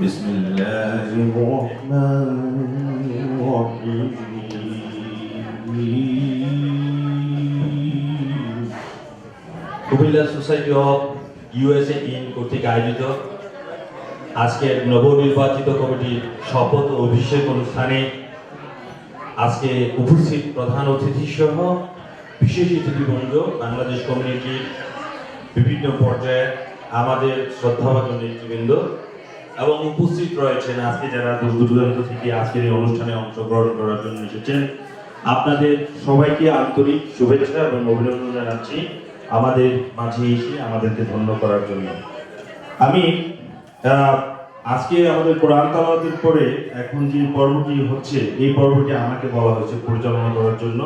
بسم الله الرحمن الرحيم Comilla society of USA Inc কর্তৃক আয়োজিত আজকের নবনির্বাচিত কমিটির শপথ ও অভিষেক অনুষ্ঠানে আজকে উপস্থিত প্রধান অতিথি সহ বিশেষ অতিথিবৃন্দ, বাংলাদেশ কমিউনিটির বিভিন্ন পর্যায়ে আমাদের শ্রদ্ধাভাজন নেতৃবৃন্দ এবং উপস্থিত রয়েছেন আজকে যারা দূর দূরান্ত থেকে আজকের এই অনুষ্ঠানে অংশগ্রহণ করার জন্য এসেছেন। আপনাদের সবাইকে আন্তরিক শুভেচ্ছা এবং অভিনন্দন জানাচ্ছি আমাদের মাঝে এসে আমাদেরকে ধন্য করার জন্য। আমি আজকে আমাদের কোরআন তেলাওয়াতের পরে এখন যে পর্বটি হচ্ছে, এই পর্বটি আমাকে বলা হয়েছে পরিচালনা করার জন্য।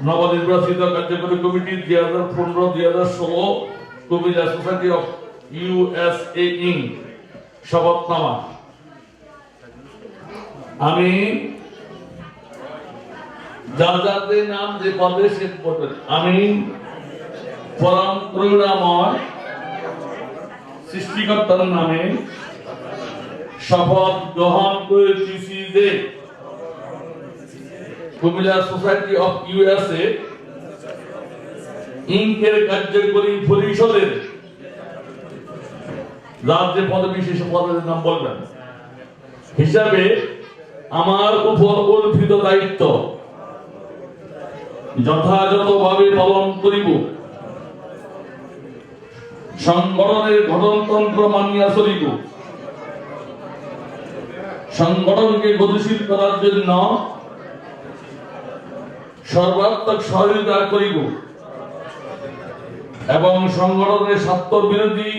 নবনির্বাচিত কার্যকরী committee 2015-2016 Comilla society of USA Inc শপথনামা। আমি যার যাদের নাম যে পদে সে পড়বেন। আমি পরম করুণাময় সৃষ্টিকর্তার নামে শপথ গ্রহণ করেছি যে কুমিল্লা সোসাইটি অফ ইউএসএ ইনকের কার্যকরী পরিষদের রাজ্য পদবিশেষ পদের নাম বলবেন হিসাবে আমার উপর অর্পিত দায়িত্ব যথাযথভাবে পালন করিব, সংগঠনের গঠনতন্ত্র মানিয়া চলিব, সংগঠনকে গতিশীল করার জন্য সর্বাত্মক সহযোগিতা করিব এবং সংগঠনের স্বার্থ বিরোধী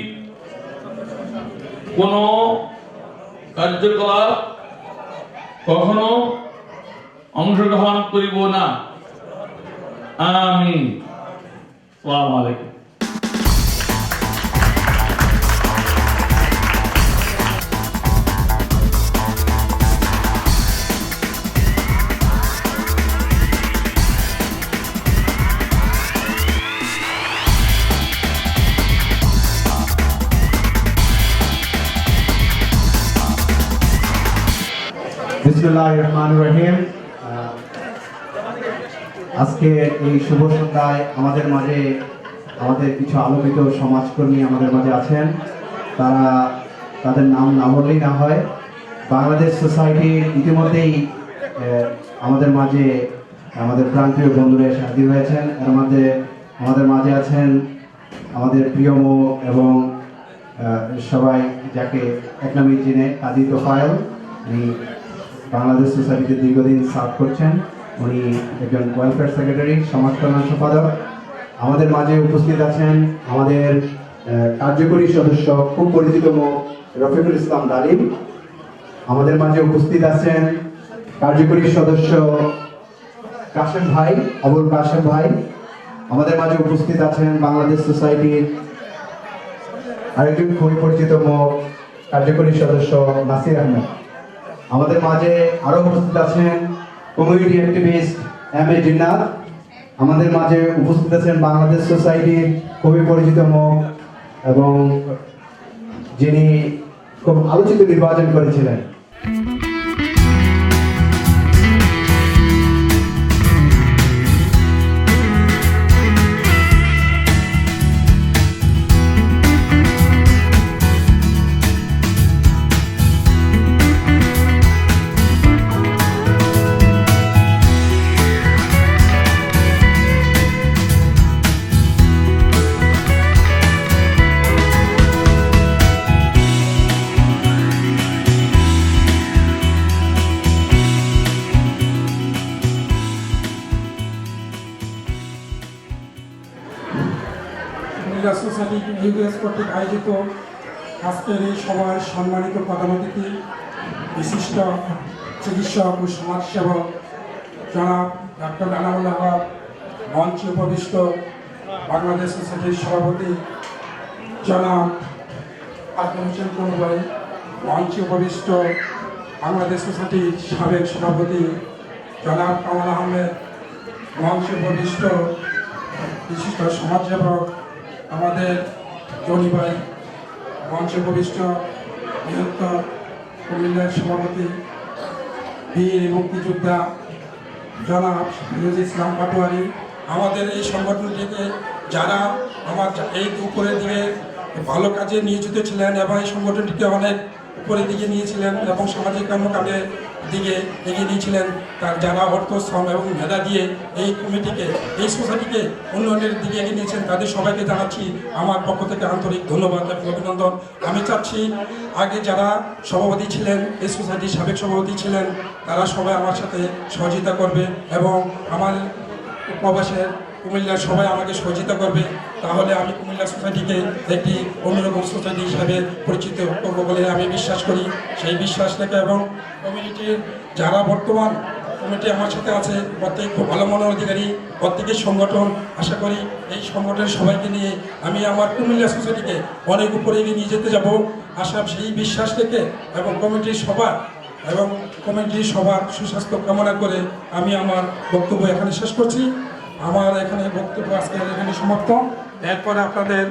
কোন কার্যকলাপ কখনো অংশগ্রহণ করিব না। আমিন। আসসালামু আলাইকুম। বিসমিল্লাহির রহমানির রহিম। আজকে এই শুভ সন্ধ্যায় আমাদের মাঝে আমাদের কিছু আলোকিত সমাজকর্মী আমাদের মাঝে আছেন। তাদের নাম না বললেই না হয়। বাংলাদেশ সোসাইটির ইতিমধ্যেই আমাদের মাঝে আমাদের প্রান্তীয় বন্ধুরা এসে হাজির হয়েছেন। এর মধ্যে আমাদের মাঝে আছেন আমাদের প্রিয় মুখ এবং সবাই যাকে এক নামে চিনে কাজী তোফায়েল। উনি বাংলাদেশ সোসাইটিতে দীর্ঘদিন সার্ভ করছেন। উনি একজন ওয়েলফেয়ার সেক্রেটারি, সমাজ কল্যাণ সম্পাদক। আমাদের মাঝে উপস্থিত আছেন আমাদের কার্যকরী সদস্য, খুব পরিচিত মুখ রফিকুল ইসলাম ডালিম। আমাদের মাঝে উপস্থিত আছেন কার্যকরী সদস্য কাশেম ভাই, আবুল কাশেম ভাই। আমাদের মাঝে উপস্থিত আছেন বাংলাদেশ সোসাইটির আরেকজন খুবই পরিচিত মুখ কার্যকরী সদস্য নাসির আহমেদ। আমাদের মাঝে আরো উপস্থিত আছেন কমিউনিটি অ্যাক্টিভিস্ট এম এ জিন্নাত। আমাদের মাঝে উপস্থিত আছেন বাংলাদেশ সোসাইটির খুবই পরিচিত মুখ এবং যিনি খুব আলোচিত নির্বাচন করেছিলেন। সোসাইটি ইউএস কর্তৃক আয়োজিত আজকের এই সভায় সম্মানিত প্রধান অতিথি, বিশিষ্ট চিকিৎসক ও সমাজসেবক জনাব ডক্টর আনামুল হক, মঞ্চে উপবিষ্ট বাংলাদেশ সোসাইটির সভাপতি জনাব আজম হোসেন কুনু ভাই, মঞ্চে উপবিষ্ট বাংলাদেশ সোসাইটির সাবেক সভাপতি জনাব কামাল আহমেদ, মঞ্চে উপবিষ্ট বিশিষ্ট সমাজসেবক আমাদের জনি ভাই, মঞ্চে উপবিষ্ট বৃহত্তর কুমিল্লার সভাপতি বীর মুক্তিযোদ্ধা জনাব ফিরোজ ইসলাম পাটোয়ারি, আমাদের এই সংগঠনটিকে যারা আমার এই উপরের দিকে ভালো কাজে নিয়োজিত ছিলেন এবং এই সংগঠনটিকে অনেক উপরের দিকে নিয়েছিলেন এবং সামাজিক কর্মকাণ্ডের দিকে এগিয়ে নিয়েছিলেন, তার যারা অর্থ শ্রম এবং মেধা দিয়ে এই কমিটিকে এই সোসাইটিকে উন্নয়নের দিকে এগিয়ে নিয়েছেন, তাদের সবাইকে জানাচ্ছি আমার পক্ষ থেকে আন্তরিক ধন্যবাদ এবং অভিনন্দন। আমি চাচ্ছি আগে যারা সভাপতি ছিলেন, এই সোসাইটির সাবেক সভাপতি ছিলেন, তারা সবাই আমার সাথে সহযোগিতা করবে এবং আমার প্রবাসের কুমিল্লার সবাই আমাকে সহযোগিতা করবে, তাহলে আমি কুমিল্লা সোসাইটিকে একটি অন্যরকম সোসাইটি হিসাবে পরিচিত করবো বলে আমি বিশ্বাস করি। সেই বিশ্বাস থেকে এবং কমিউনিটির যারা বর্তমান কমিটি আমার সাথে আছে প্রত্যেক খুব ভালো মনের অধিকারী, প্রত্যেকের সংগঠন, আশা করি এই সংগঠনের সবাইকে নিয়ে আমি আমার কুমিল্লা সোসাইটিকে অনেক উপরে এগিয়ে নিয়ে যেতে যাব আশা সেই বিশ্বাস থেকে এবং কমিটির সবার সুস্বাস্থ্য কামনা করে আমি আমার বক্তব্য এখানে শেষ করছি। আমার এখানে বক্তব্য আজকে এখানে সমাপ্ত। এরপরে আপনাদের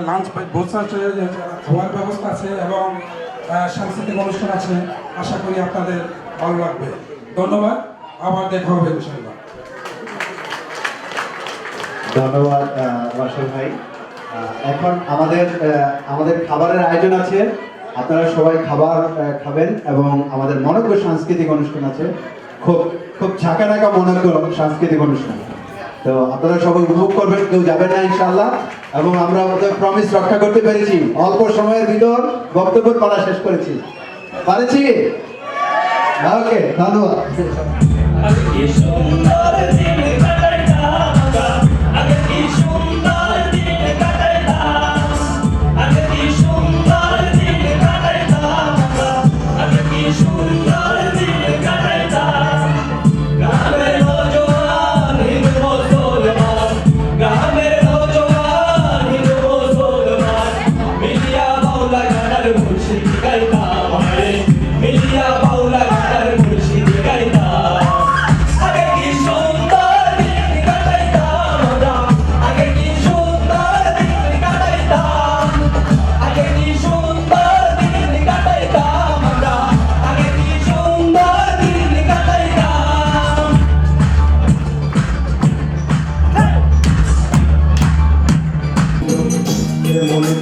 লাঞ্চ ভোজন খাওয়ার ব্যবস্থা আছে এবং সাংস্কৃতিক অনুষ্ঠান আছে, আশা করি আপনাদের ভালো লাগবে। ধন্যবাদ, আবার দেখা হবে ইনশাআল্লাহ। ধন্যবাদ রাসেল ভাই। এখন আমাদের খাবারের আয়োজন আছে, আপনারা সবাই খাবার খাবেন এবং আমাদের মনোজ্ঞ সাংস্কৃতিক অনুষ্ঠান আছে, খুব ঝাঁকানাকা মনোজ্ঞ সাংস্কৃতিক অনুষ্ঠান। তো আপনারা সবাই উপভোগ করবেন, কেউ যাবেন না ইনশাআল্লাহ। এবং আমরা আমাদের প্রমিস রক্ষা করতে পেরেছি, অল্প সময়ের ভিতর বক্তব্যের পালা শেষ করেছি, পারেছি। ওকে, ধন্যবাদ।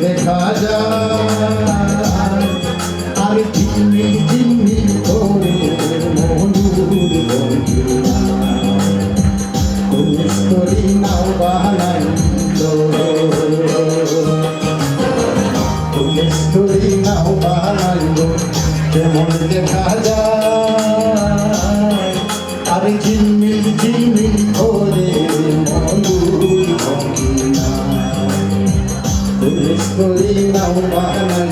দেখা যায় আর ঝিলমিল ঝিলমিল করে মধুর করি নাও বানাই করি নাও বানাই কেমন দেখা যায় আর ঝিলমিল ঝিলমিল করে মধুর করি নাও বানাই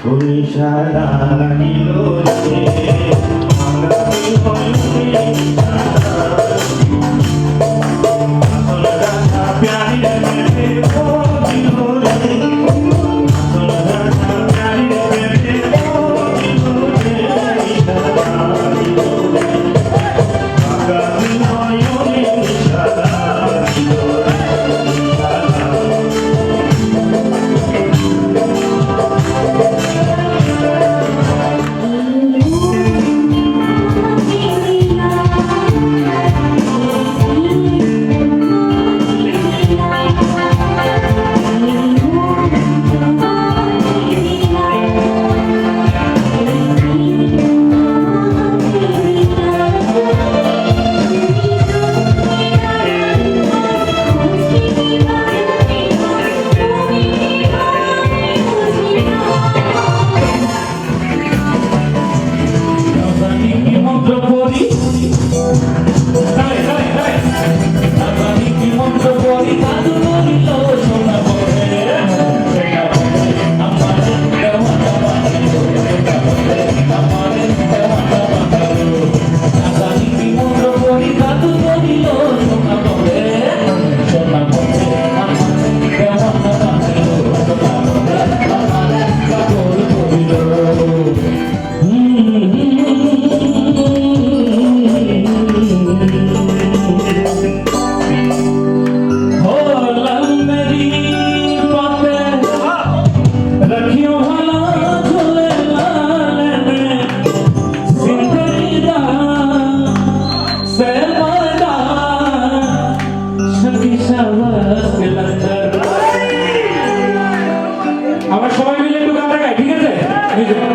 নিশারা লাগিল রে ভাঙারি হইলে আসল রাধা প্যারি রে ও দিল রে আসল রাধা প্যারি রে ও দিল রে নিশারা লাগিল রে ভাঙারি হইলে নিশারা লাগিল রে আমরা সবাই মিলে একটু গানটা গাই, ঠিক আছে?